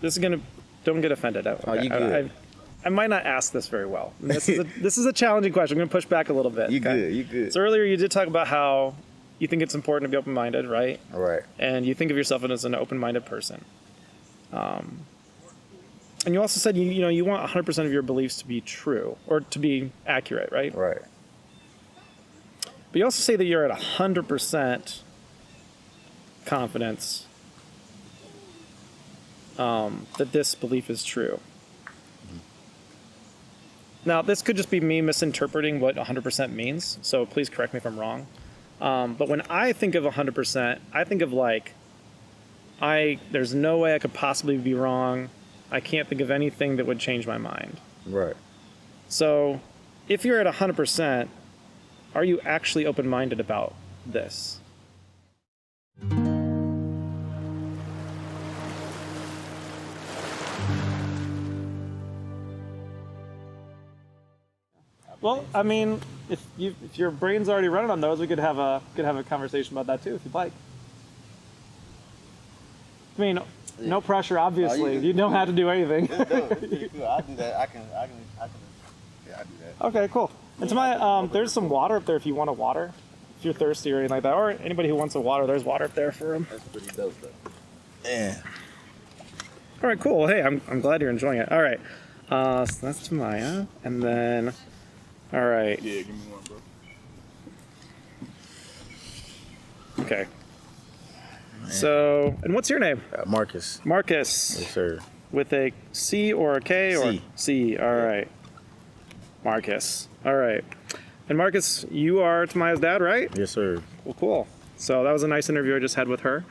don't get offended. You good. I might not ask this very well. And this is a challenging question. I'm going to push back a little bit. You good. So earlier you did talk about how you think it's important to be open-minded, right? Right. And you think of yourself as an open-minded person. And you also said you want 100% of your beliefs to be true or to be accurate, right? Right. But you also say that you're at 100% confidence that this belief is true. Now, this could just be me misinterpreting what 100% means, so please correct me if I'm wrong. But when I think of 100%, I think of there's no way I could possibly be wrong. I can't think of anything that would change my mind. Right. So, if you're at 100%, are you actually open-minded about this? Well, I mean, if your brain's already running on those, we could have a conversation about that too, if you'd like. I mean, no pressure, obviously. You don't have to do anything. I'll do that. I can. Yeah, I'll do that. Okay, cool. And to my, there's some water up there if you want a water, if you're thirsty or anything like that, or anybody who wants a water, there's water up there for them. That's pretty dope, though. Yeah. All right, cool. Hey, I'm glad you're enjoying it. All right, so that's Tamaya, and then, all right. Yeah, give me one, bro. Okay. So, and what's your name? Marcus. Marcus. Yes, sir. With a C or a K or C. C. All right. Marcus. All right. And Marcus, you are Tamaya's dad, right? Yes, sir. Well, cool. So that was a nice interview I just had with her.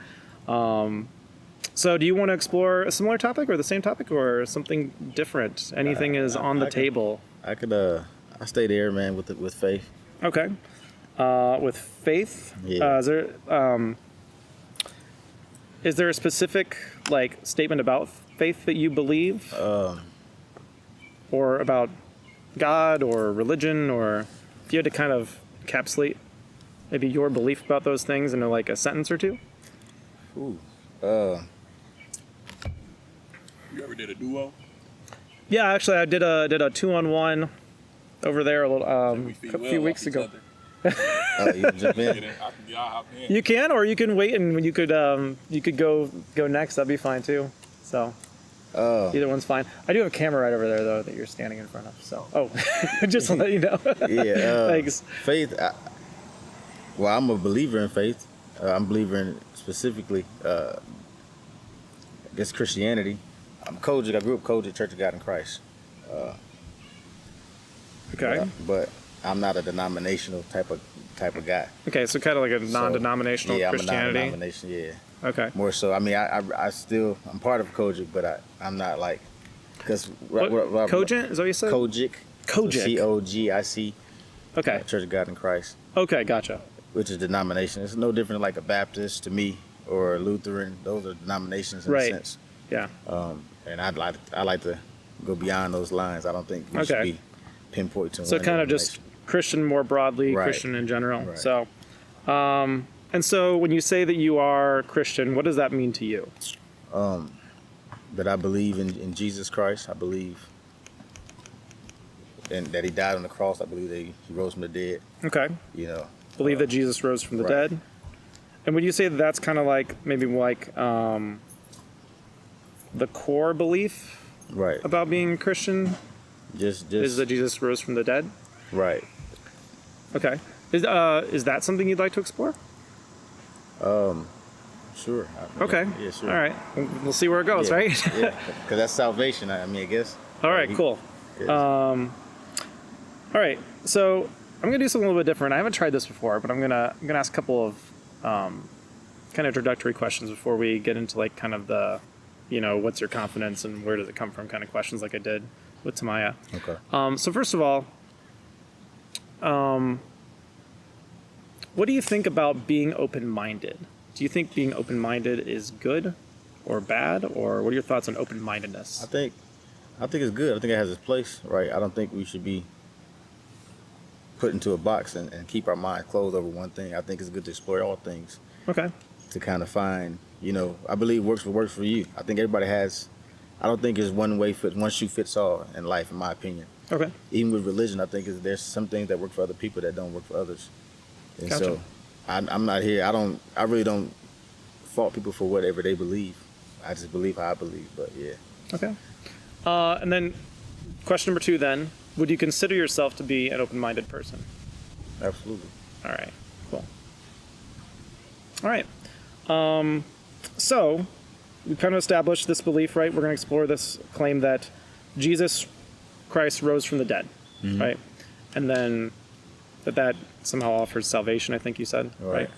So do you want to explore a similar topic or the same topic or something different? Anything is on the table. I could I stay there, man, with faith. Okay. With faith? Yeah. Is there a specific statement about faith that you believe? Or about God or religion, or if you had to kind of encapsulate maybe your belief about those things in a sentence or two? Ooh. You ever did a duo? Yeah, actually I did a 2-on-1 over there a few weeks ago. You jump in? I'll hop in. You can, or you can wait and you could go next. That'd be fine too. So either one's fine. I do have a camera right over there though that you're standing in front of. So just to let you know. Yeah. Thanks. Faith. I'm a believer in faith. I'm a believer in specifically, I guess Christianity. I'm Kojic. I grew up Kojic, Church of God in Christ. Okay. But I'm not a denominational type of guy. Okay, so kind of like a non-denominational Christianity. I'm a non-denomination, yeah. Okay. More so. I mean, I'm part of Kojic, but I'm not because Kojic, is that what you said? Kojic. Kojic. Kogic. Okay. Church of God in Christ. Okay, gotcha. Which is denomination. It's no different like a Baptist to me or a Lutheran. Those are denominations in a sense. Yeah. And I like to go beyond those lines. I don't think we should be pinpoint to so kind of just Christian more broadly, right. Christian in general. Right. So, and so when you say that you are Christian, what does that mean to you? That I believe in Jesus Christ. I believe that he died on the cross. I believe that he rose from the dead. Okay. Believe that Jesus rose from the dead. And would you say that that's kind of the core belief about being a Christian? Just is that Jesus rose from the dead? Right. Okay. Is that something you'd like to explore? Sure. Okay. Yeah, sure. All right. We'll see where it goes, right? Yeah. Because that's salvation. I guess. All right. Cool. All right. So I'm gonna do something a little bit different. I haven't tried this before, but I'm gonna ask a couple of kind of introductory questions before we get into kind of the, what's your confidence and where does it come from kind of questions like I did with Tamaya. Okay. So first of all, what do you think about being open-minded? Do you think being open-minded is good or bad, or what are your thoughts on open-mindedness? I think it's good. I think it has its place, right? I don't think we should be put into a box and keep our mind closed over one thing. I think it's good to explore all things. Okay. To kind of find, I believe works for you. I think everybody has I don't think it's one shoe fits all in life, in my opinion. Okay. Even with religion, I think there's some things that work for other people that don't work for others. And Gotcha. so I'm not here. I really don't fault people for whatever they believe. I just believe how I believe. But yeah. Okay. And then question number 2 then, would you consider yourself to be an open-minded person? Absolutely. All right, cool. All right. So we've kind of established this belief, right? We're going to explore this claim that Jesus Christ rose from the dead, right? And then that somehow offers salvation, I think you said, right?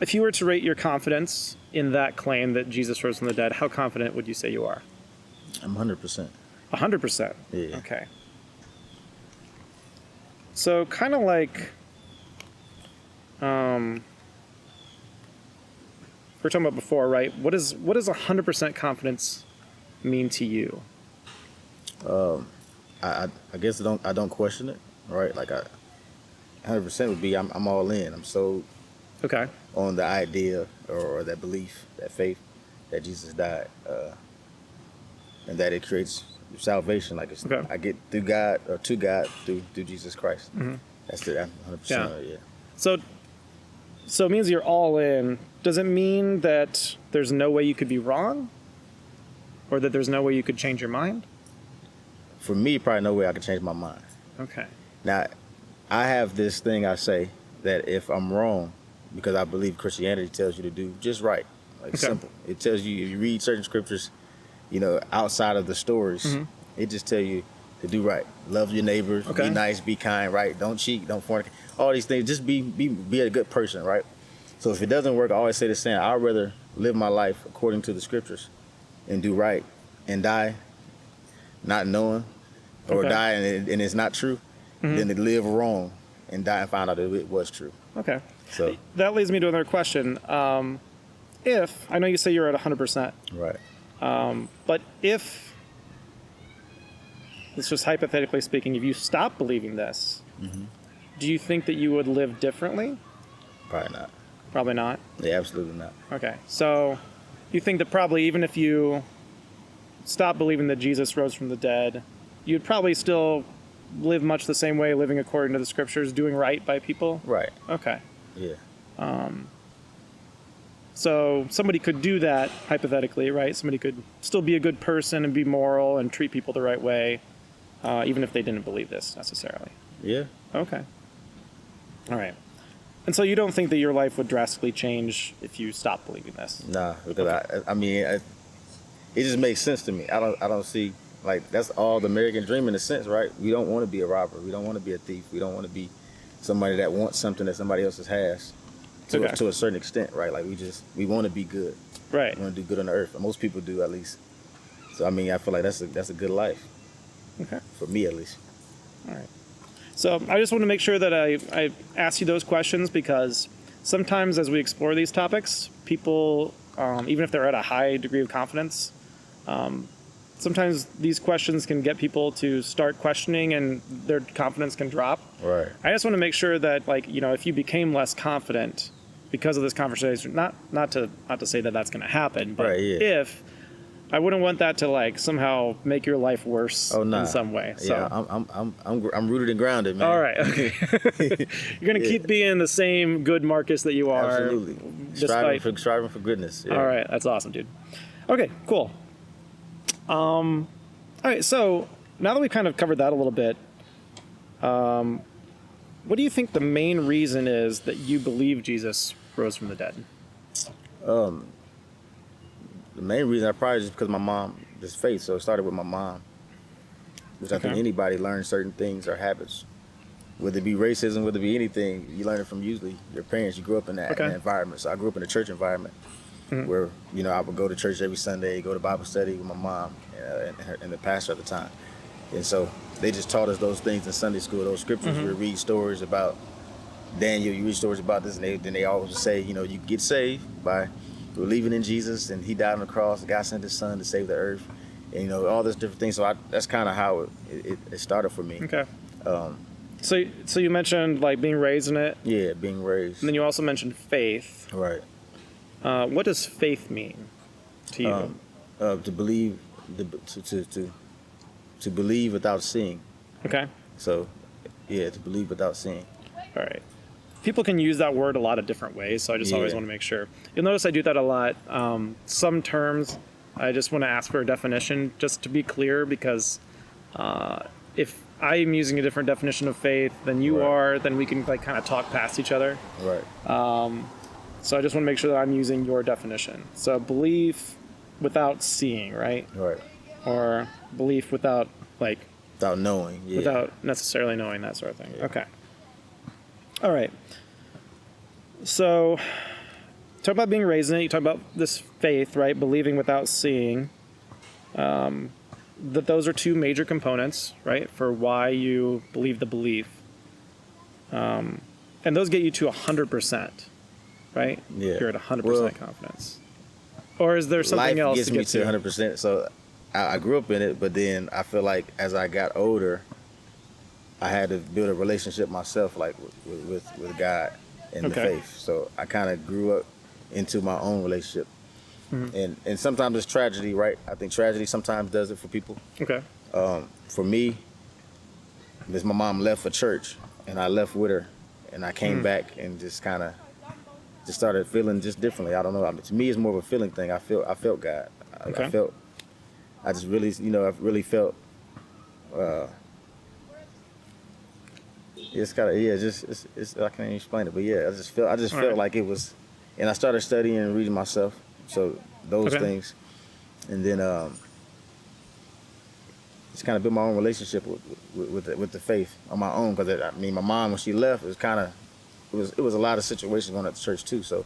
If you were to rate your confidence in that claim that Jesus rose from the dead, how confident would you say you are? I'm 100%. 100%? Yeah. Okay. So kind of like, we were talking about before, right? What does 100% confidence mean to you? I guess I don't question it, right? Like 100% would be I'm all in. I'm so Okay. on the idea or that belief, that faith that Jesus died, and that it creates salvation. Like Okay. I get through God or to God through Jesus Christ. That's it. I'm 100%. Yeah. So it means you're all in. Does it mean that there's no way you could be wrong? Or that there's no way you could change your mind? For me, probably no way I could change my mind. Okay. Now, I have this thing I say that if I'm wrong, because I believe Christianity tells you to do just right, like simple. It tells you, if you read certain scriptures, outside of the stories, it just tells you to do right. Love your neighbors, be nice, be kind, right? Don't cheat, don't fornicate. All these things, just be a good person, right? So if it doesn't work, I always say the same. I'd rather live my life according to the scriptures and do right and die not knowing or die and it's not true than to live wrong and die and find out that it was true. Okay. So that leads me to another question. If, I know you say you're at 100%, right. but if, let's just hypothetically speaking, if you stop believing this, do you think that you would live differently? Probably not. Probably not. Yeah, absolutely not. Okay. So you think that probably even if you stop believing that Jesus rose from the dead, you'd probably still live much the same way, living according to the scriptures, doing right by people? Right. Okay. Yeah. So somebody could do that, hypothetically, right? Somebody could still be a good person and be moral and treat people the right way, even if they didn't believe this necessarily. Yeah. Okay. All right. And so you don't think that your life would drastically change if you stopped believing this? Nah, because I mean, it just makes sense to me. I don't see, like, that's all the American dream in a sense, right? We don't want to be a robber. We don't want to be a thief. We don't want to be somebody that wants something that somebody else has to a certain extent, right? Like, we want to be good. Right. We want to do good on the earth. Most people do, at least. So, I mean, I feel like that's a good life. Okay. For me, at least. All right. So I just want to make sure that I ask you those questions because sometimes as we explore these topics, people, even if they're at a high degree of confidence, sometimes these questions can get people to start questioning and their confidence can drop. Right. I just want to make sure that, like, if you became less confident because of this conversation, not to say that that's going to happen, but if, I wouldn't want that to, like, somehow make your life worse in some way. So. Yeah, I'm rooted and grounded, man. All right, okay. You're gonna keep being the same good Marcus that you are. Absolutely. Striving for goodness. Yeah. All right, that's awesome, dude. Okay, cool. All right, so now that we've kind of covered that a little bit, what do you think the main reason is that you believe Jesus rose from the dead? The main reason I probably just because my mom, this faith. So it started with my mom, which I think anybody learns certain things or habits, whether it be racism, whether it be anything, you learn it from usually your parents. You grew up in that environment. So I grew up in a church environment where, I would go to church every Sunday, go to Bible study with my mom and the pastor at the time. And so they just taught us those things in Sunday school, those scriptures. We read stories about Daniel, you read stories about this, and then they always say, you get saved by believing in Jesus, and he died on the cross. God sent his son to save the earth, and all this different things. So that's kind of how it started for me. Okay. So you mentioned like being raised in it. Yeah, being raised. And then you also mentioned faith. Right. What does faith mean to you? To believe, to believe without seeing. Okay. So, yeah, to believe without seeing. All right. People can use that word a lot of different ways, so I just always Yeah. want to make sure. You'll notice I do that a lot. Some terms, I just want to ask for a definition, just to be clear, because if I'm using a different definition of faith than you Right. are, then we can like kind of talk past each other. Right. So I just want to make sure that I'm using your definition. So belief without seeing, right? Right. Or belief without like Without knowing. Yeah. without necessarily knowing, that sort of thing. Yeah. Okay. All right. So, talk about being raised in it. You talk about this faith, right? Believing without seeing. That those are two major components, right, for why you believe the belief. And those get you to 100%, right? Yeah. You're at 100% Well, confidence. Or is there something Life else gets to me get to to? 100%. So I grew up in it, but then I feel like as I got older, I had to build a relationship myself, like with God and the Okay. faith. So I kind of grew up into my own relationship. Mm-hmm. And sometimes it's tragedy, right? I think tragedy sometimes does it for people. Okay. For me, because my mom left for church, and I left with her, and I came back and just kind of just started feeling just differently. I don't know. I mean, to me, it's more of a feeling thing. I felt God. Okay. I just really, I really felt. It's kind of it's I can't even explain it, but yeah, I just All felt right. like it was, and I started studying and reading myself. So those Okay. things, and then just kind of build my own relationship with the faith on my own. Because I mean, my mom, when she left, it was a lot of situations going at the church too. So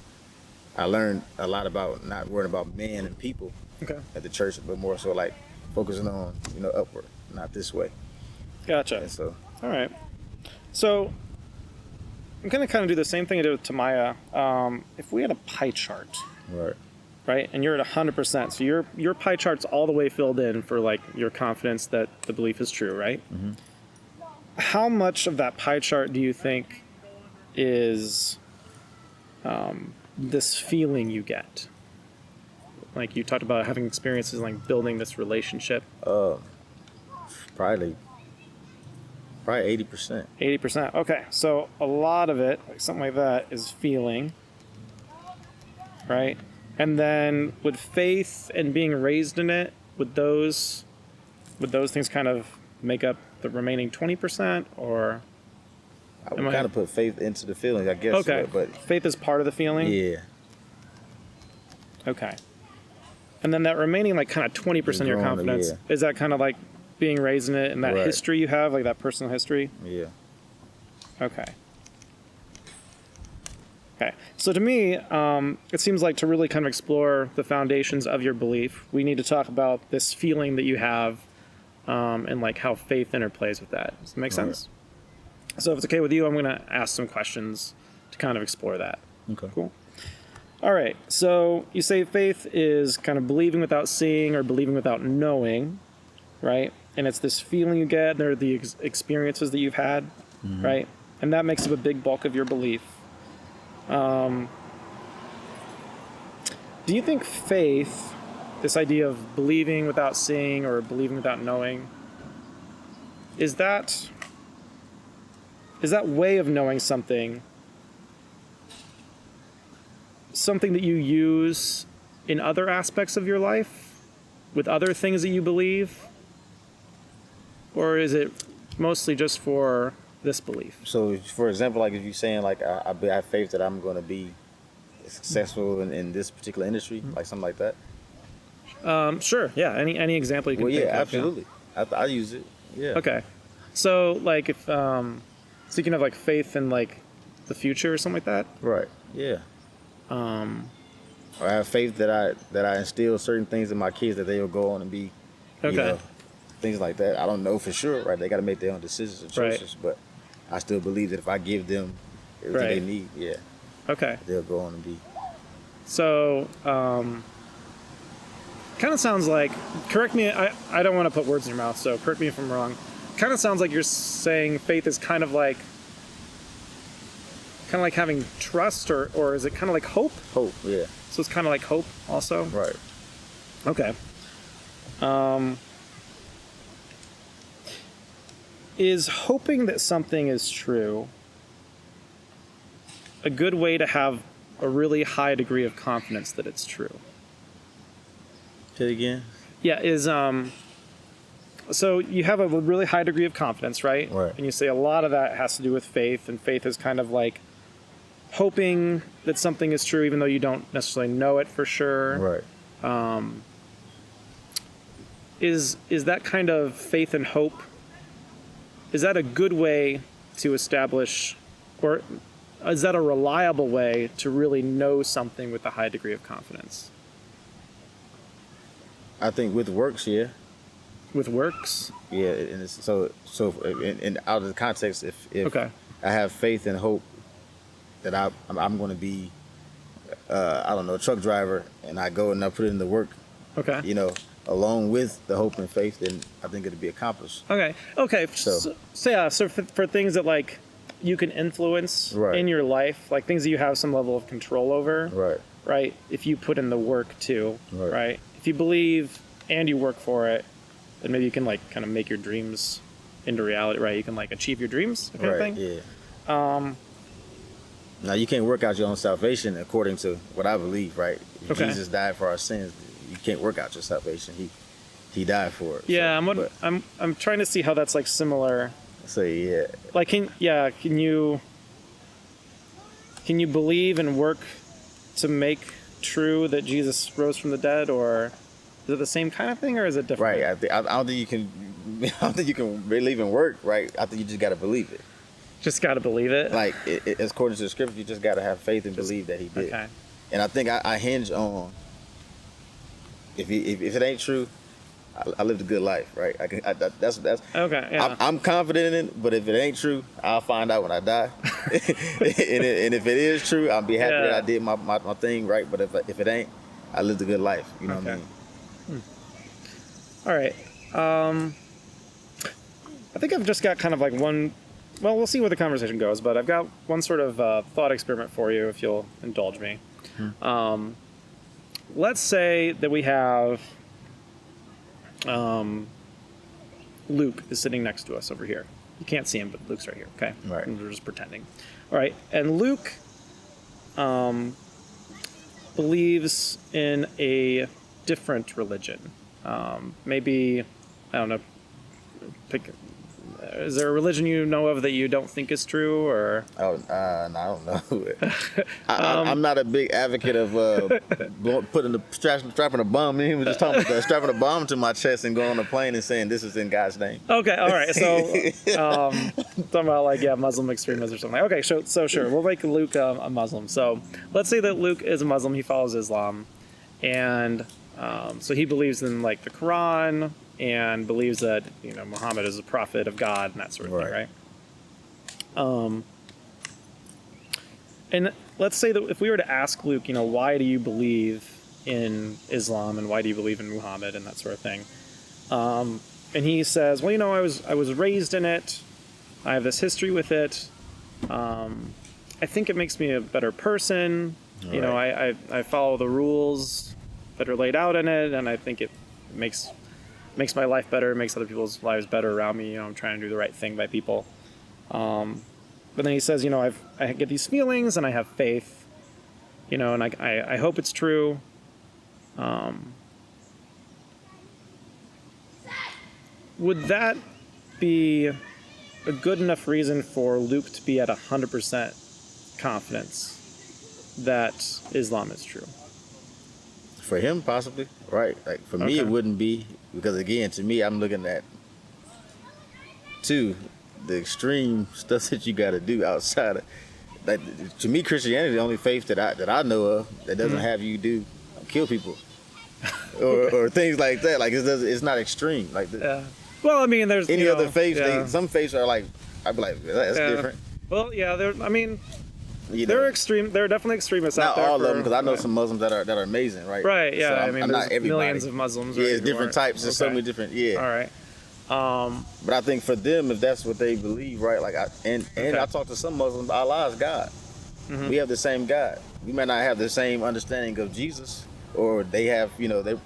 I learned a lot about not worrying about men and people Okay. at the church, but more so like focusing on upward, not this way. Gotcha. And so All right. So I'm going to kind of do the same thing I did with Tamaya. If we had a pie chart, right, and you're at 100%, so your pie chart's all the way filled in for like your confidence that the belief is true, right? Mm-hmm. How much of that pie chart do you think is this feeling you get? Like you talked about having experiences like building this relationship. probably 80%. 80%. Okay, so a lot of it, like something like that, is feeling, right? And then would faith and being raised in it, would those things kind of make up the remaining 20%, or? I would Am I- kind of put faith into the feelings, I guess. Okay, But faith is part of the feeling? yeah, Okay. And then that remaining like kind of 20% of your Growing, confidence, yeah. is that kind of like being raised in it and that Right. history you have, like that personal history? yeah. Okay. Okay. So to me, it seems like to really kind of explore the foundations of your belief, we need to talk about this feeling that you have, and like how faith interplays with that. Does that make All right. sense? So if it's okay with you, I'm going to ask some questions to kind of explore that. Okay. Cool. All right. So you say faith is kind of believing without seeing or believing without knowing, right? And it's this feeling you get, they're the experiences that you've had, right? And that makes up a big bulk of your belief. Do you think faith, this idea of believing without seeing or believing without knowing, is that way of knowing something that you use in other aspects of your life with other things that you believe? Or is it mostly just for this belief? So, for example, like if you're saying like I have faith that I'm going to be successful in this particular industry, like something like that. Sure. Yeah. Any example you can Well, think yeah, of? absolutely. I use it. Yeah. Okay. So like if so you can have like faith in like the future or something like that. Right. Yeah. Or I have faith that I instill certain things in my kids that they will go on and be. Okay. Things like that. I don't know for sure, right? They got to make their own decisions and Right. choices, but I still believe that if I give them everything Right. they need, yeah, Okay. they'll go on and be. So kind of sounds like, correct me, I don't want to put words in your mouth, so correct me if I'm wrong. Kind of sounds like you're saying faith is kind of like having trust, or is it kind of like hope? Hope, yeah. So it's kind of like hope also? Right. Okay. Is hoping that something is true a good way to have a really high degree of confidence that it's true? Say it again. Yeah, so you have a really high degree of confidence, right? Right. And you say a lot of that has to do with faith, and faith is kind of like hoping that something is true even though you don't necessarily know it for sure. Right. Is that kind of faith and hope, is that a good way to establish, or is that a reliable way to really know something with a high degree of confidence? I think with works, yeah. With works? Yeah, and it's so in out of the context, if Okay. I have faith and hope that I'm going to be, I don't know, a truck driver, and I go and I put it in the work, Okay. you know, along with the hope and faith, then I think it'll be accomplished. Okay. So for things that like you can influence Right. in your life, like things that you have some level of control over, Right. right? If you put in the work too, Right. right? If you believe and you work for it, then maybe you can like kind of make your dreams into reality, right? You can like achieve your dreams, that kind of Right. thing. Yeah. Now you can't work out your own salvation according to what I believe, right? Okay. Jesus died for our sins. You can't work out your salvation. He died for it. Yeah, So, I'm trying to see how that's like similar. so yeah. Like can you believe and work to make true that Jesus rose from the dead, or is it the same kind of thing, or is it different? Right. I don't think you can. I don't think you can believe in work. Right. I think you just got to believe it. Just got to believe it. Like as according to the scripture, you just got to have faith and believe that he did. Okay. And I think I hinge on if it ain't true, I lived a good life, right? That's Okay. Yeah. I'm confident in it, but if it ain't true, I'll find out when I die. and if it is true, I'll be happy that I did my thing right. But if it ain't, I lived a good life. You know what I mean? All right. I think I've just got kind of like one. Well, we'll see where the conversation goes, but I've got one sort of thought experiment for you, if you'll indulge me. Let's say that we have Luke is sitting next to us over here. You can't see him, but Luke's right here. Okay. Right. And we're just pretending. All right. And Luke believes in a different religion. Maybe, I don't know, is there a religion you know of that you don't think is true, or? Oh, no, I don't know. I'm not a big advocate of strapping a bomb. We were just talking about that, strapping a bomb to my chest and going on a plane and saying this is in God's name. Okay, all right. So, talking about like Muslim extremism or something. Okay, so sure, we'll make Luke a Muslim. So let's say that Luke is a Muslim. He follows Islam, and so he believes in like the Quran and believes that Muhammad is a prophet of God and that sort of thing, right? And let's say that if we were to ask Luke, why do you believe in Islam and why do you believe in Muhammad and that sort of thing, and he says, well, I was raised in it. I have this history with it. I think it makes me a better person. Right. I follow the rules that are laid out in it, and I think it makes my life better, it makes other people's lives better around me. I'm trying to do the right thing by people. But then he says, I get these feelings and I have faith, and I hope it's true. Would that be a good enough reason for Luke to be at 100% confidence that Islam is true? For him, possibly, right? Like for me, it wouldn't be, because again, to me, I'm looking at the extreme stuff that you got to do outside of. Like to me, Christianity is the only faith that I know of that doesn't have you kill people or things like that. Like it's not extreme. Like well, I mean, there's any other faiths. Some faiths are like, I'd be like, that's different. Well, yeah, You they're know, extreme. There are definitely extremists out not there. all of them, because I know some Muslims that are amazing, right? Right. Yeah. So I mean, I'm there's not everybody. millions of Muslims. Yeah, right, it's different types. There's so many different. Yeah. All right. But I think for them, if that's what they believe, right? Like, I talk to some Muslims. Allah is God. We have the same God. We may not have the same understanding of Jesus, or they have,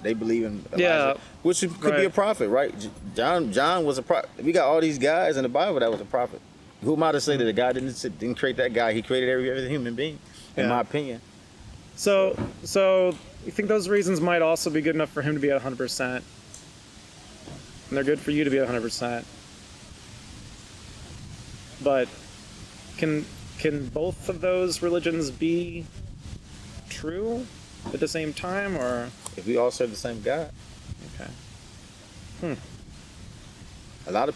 they believe in Elijah, Yeah. which could be a prophet, right? John was a prophet. We got all these guys in the Bible that was a prophet. Who am I to say that the guy didn't create that guy? He created every human being, in my opinion. So you think those reasons might also be good enough for him to be at 100%, and they're good for you to be at 100%. But can both of those religions be true at the same time, or If we all serve the same God, okay? a lot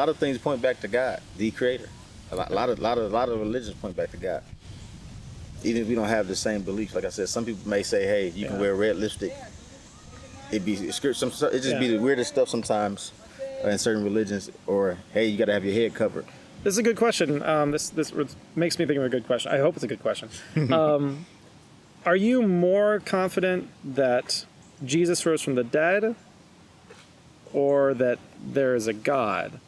of things point back to God, the Creator. A lot of religions point back to God. Even if we don't have the same beliefs, like I said, some people may say, "Hey, you can wear red lipstick." It just be the weirdest stuff sometimes in certain religions. Or, "Hey, you got to have your head covered." This is a good question. This makes me think of a good question. I hope it's a good question. Are you more confident that Jesus rose from the dead, or that there is a God?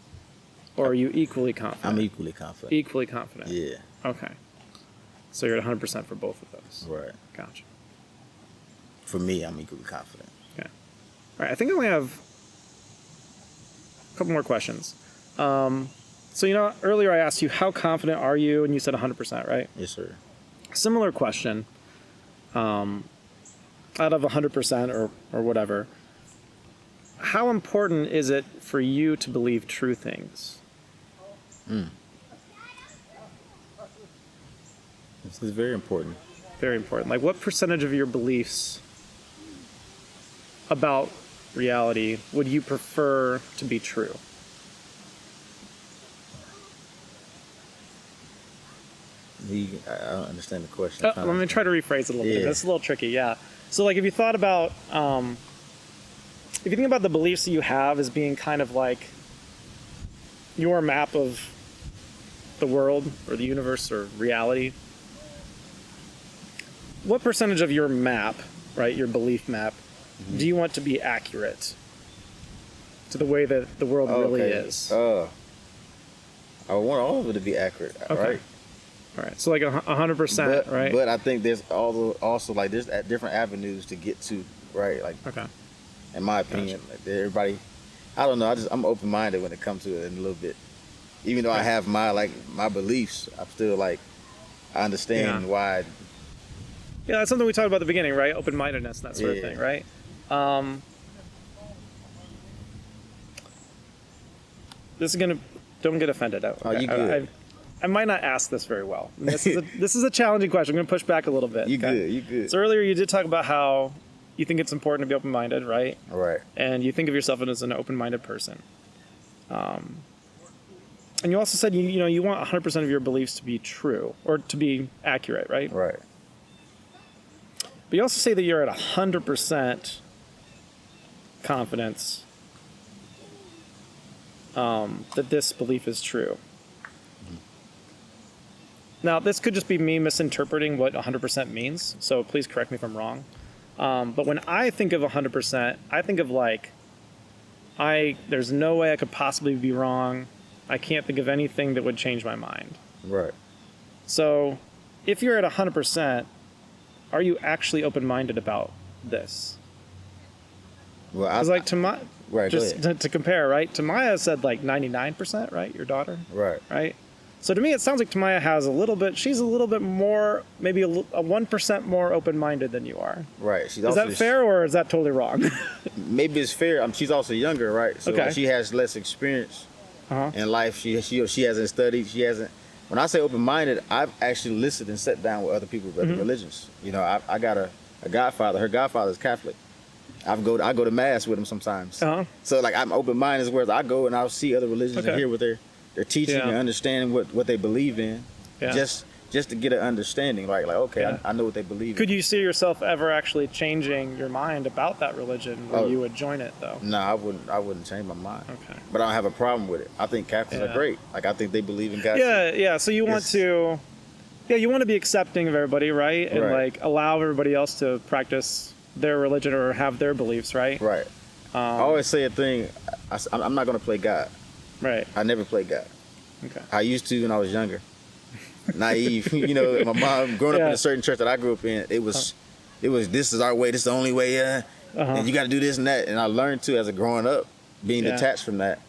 Or are you equally confident? I'm equally confident. Equally confident. Yeah. Okay. So you're at 100% for both of those. Right. Gotcha. For me, I'm equally confident. Okay. All right. I think I only have a couple more questions. So, earlier I asked you, how confident are you? And you said 100%, right? Yes, sir. Similar question. Out of 100% or whatever, how important is it for you to believe true things? This is very important. Very important. Like, what percentage of your beliefs about reality would you prefer to be true? I don't understand the question. Let me try to rephrase it a little bit. Yeah. That's a little tricky, yeah. So, like, if you thought about, if you think about the beliefs that you have as being kind of like your map of the world or the universe or reality, what percentage of your map, right, your belief map, do you want to be accurate to the way that the world really is? I want all of it to be accurate, right? All right, so like 100%, right? But I think there's also like there's different avenues to get to, right? Like, Okay. in my opinion, like everybody, I don't know. I'm open-minded when it comes to it in a little bit. Even though I have my beliefs, I'm still like, I understand why. Yeah, that's something we talked about at the beginning, right? Open-mindedness, that sort of thing, right? This is gonna. Don't get offended. Oh, you good. I might not ask this very well. This is a challenging question. I'm gonna push back a little bit. You good. So earlier you did talk about how you think it's important to be open-minded, right? Right. And you think of yourself as an open-minded person. And you also said you want 100% of your beliefs to be true or to be accurate, right? Right. But you also say that you're at 100% confidence that this belief is true. Now, this could just be me misinterpreting what 100% means, so please correct me if I'm wrong. But when I think of 100%, I think of like, there's no way I could possibly be wrong. I can't think of anything that would change my mind. Right. So, if you're at 100%, are you actually open-minded about this? Well, Because like right. just Go ahead. to compare, right? Tamaya said like 99%, right? Your daughter, Right. right? So to me, it sounds like Tamaya she's a little bit more, maybe a 1% more open-minded than you are. Right. Is that fair, or is that totally wrong? Maybe it's fair. She's also younger, right? So Okay. she has less experience Uh-huh. in life. She hasn't studied. She hasn't. When I say open-minded, I've actually listened and sat down with other people of other religions. I got a godfather. Her godfather is Catholic. I go to mass with him sometimes. Uh-huh. So like I'm open-minded as well. I go and I'll see other religions Okay. and hear what they're teaching and understand what they believe in. Yeah. Just to get an understanding. Like okay, Yeah. I know what they believe in. Could you see yourself ever actually changing your mind about that religion where Oh. you would join it, though? No, I wouldn't change my mind. Okay. But I don't have a problem with it. I think Catholics Yeah. are great. Like I think they believe in God. Yeah. So you want It's- you want to be accepting of everybody, right? And Right. like allow everybody else to practice their religion or have their beliefs, right? Right. I always say a thing. I'm not going to play God. Right. I never play God. Okay. I used to when I was younger. Naive. My mom, growing up in Yeah. a certain church that I grew up in, it was it was this is our way, this is the only way, and you got to do this and that. And I learned too as a growing up, being detached from that.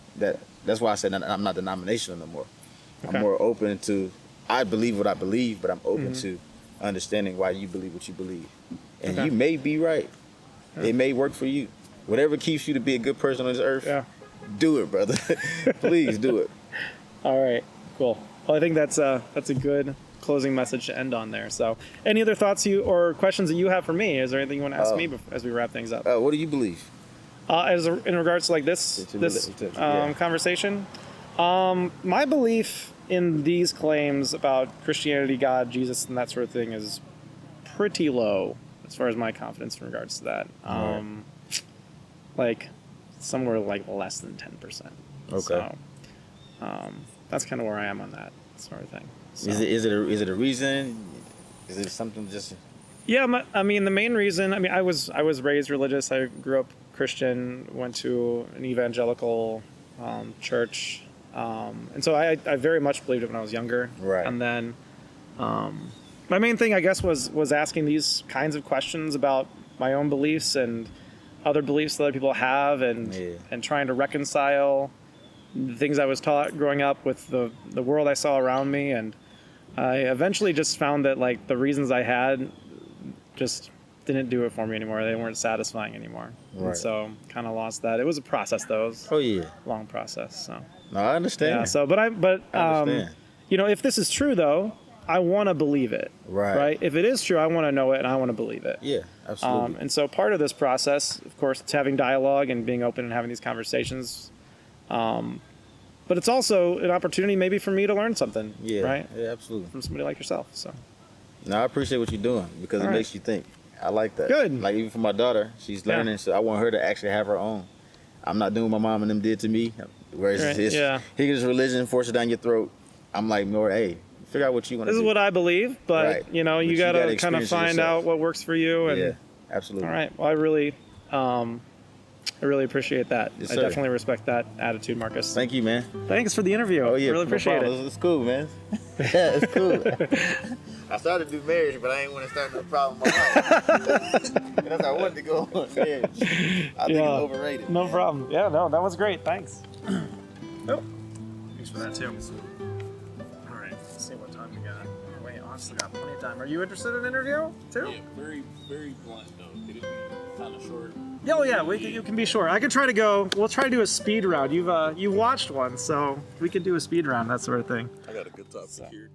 That's why I said I'm not denominational no more. Okay. I'm more open to. I believe what I believe, but I'm open to understanding why you believe what you believe. And you may be right. Yeah. It may work for you. Whatever keeps you to be a good person on this earth, do it, brother. Please do it. All right, cool. Well, I think that's a good closing message to end on there. So, any other thoughts or questions that you have for me? Is there anything you want to ask me as we wrap things up? What do you believe? In regards to like this conversation, my belief in these claims about Christianity, God, Jesus, and that sort of thing is pretty low as far as my confidence in regards to that. Like somewhere like less than 10%. Okay. So, that's kind of where I am on that sort of thing. So. Is it a reason? Is it something just? Yeah, I mean the main reason. I mean, I was raised religious. I grew up Christian. Went to an evangelical church, and so I very much believed it when I was younger. Right. And then my main thing, I guess, was asking these kinds of questions about my own beliefs and other beliefs that other people have, and trying to reconcile the things I was taught growing up with the world I saw around me. And I eventually just found that like the reasons I had just didn't do it for me anymore. They weren't satisfying anymore. Right. And so kind of lost that. It was a process though. It was a long process. So no, I understand. Yeah. So, I understand. You know, if this is true though, I want to believe it. Right. If it is true, I want to know it and I want to believe it. Yeah, absolutely. And so part of this process, of course, it's having dialogue and being open and having these conversations. But it's also an opportunity maybe for me to learn something. Yeah. Right. Yeah, absolutely. From somebody like yourself. So. No, I appreciate what you're doing because it makes you think. I like that. Good. Like even for my daughter, she's learning, so I want her to actually have her own. I'm not doing what my mom and them did to me. Whereas here's religion, force it down your throat. I'm like more, hey, figure out what you want to do. This is what I believe, but you know, you got to kind of find out what works for you. And, yeah, absolutely. All right. Well, I really appreciate that. Yes, I definitely respect that attitude, Marcus. Thank you, man. Thanks for the interview. Oh yeah, really appreciate it. It's cool, man. Yeah, it's cool. I started to do marriage, but I ain't want to start no problem with my life. That's how I wanted to go on marriage. I think it's overrated. No problem. Yeah, no, that was great. Thanks. Oh, thanks for that too. All right, let's see what time we got. Oh, wait, I've still got plenty of time. Are you interested in an interview too? Yeah, very, very blunt though. Could it be kind of short? Yeah, well, yeah, you can be short. I could try to go. We'll try to do a speed round. You watched one, so we could do a speed round, that sort of thing. I got a good topic here.